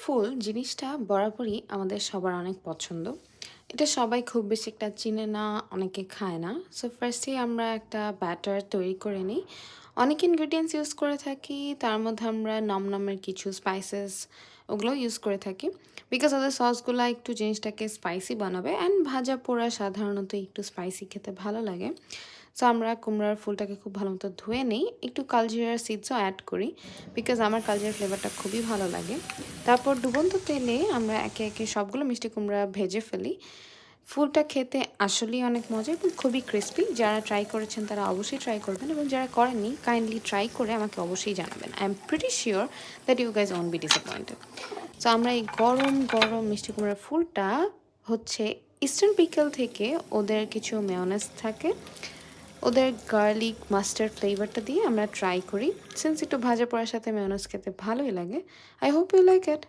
ফুল জিনিসটা বরাবরই আমাদের সবার অনেক পছন্দ। এটা সবাই খুব বেশি একটা চিনে না, অনেকে খায় না। সো ফার্স্টেই আমরা একটা ব্যাটার তৈরি করে নিই। অনেক ইনগ্রিডিয়েন্টস ইউজ করে থাকি। তার মধ্যে আমরা নমনমের কিছু স্পাইসেস ওগুলোও ইউজ করে থাকি। বিকজ ওদের সসগুলা একটু জিনিসটাকে স্পাইসি বানাবে অ্যান্ড ভাজা পোড়া সাধারণত একটু স্পাইসি খেতে ভালো লাগে। সো আমরা কুমড়ার ফুলটাকে খুব ভালো মতো ধুয়ে নিই, একটু কালজিরার সিডসও অ্যাড করি বিকজ আমার কালজিরার ফ্লেভারটা খুবই ভালো লাগে। তারপর ডুবন্ত তেলে আমরা একে একে সবগুলো মিষ্টি কুমড়া ভেজে ফেলি। ফুলটা খেতে আসলেই অনেক মজা এবং খুবই ক্রিস্পি। যারা ট্রাই করেছেন তারা অবশ্যই ট্রাই করবেন এবং যারা করেননি কাইন্ডলি ট্রাই করে আমাকে অবশ্যই জানাবেন। I am pretty sure that you guys won't be disappointed. So আমরা এই গরম গরম মিষ্টি কুমড়ার ফুলটা হচ্ছে ইস্টার্ন পিকেল থেকে ওদের কিছু মেয়োনেজ থাকে, ওদের গার্লিক মাস্টার্ড ফ্লেভারটা দিয়ে আমরা ট্রাই করি। সিন্স একটু ভাজা পোড়ার সাথে মেয়োনেজ খেতে ভালোই লাগে। I hope you like it.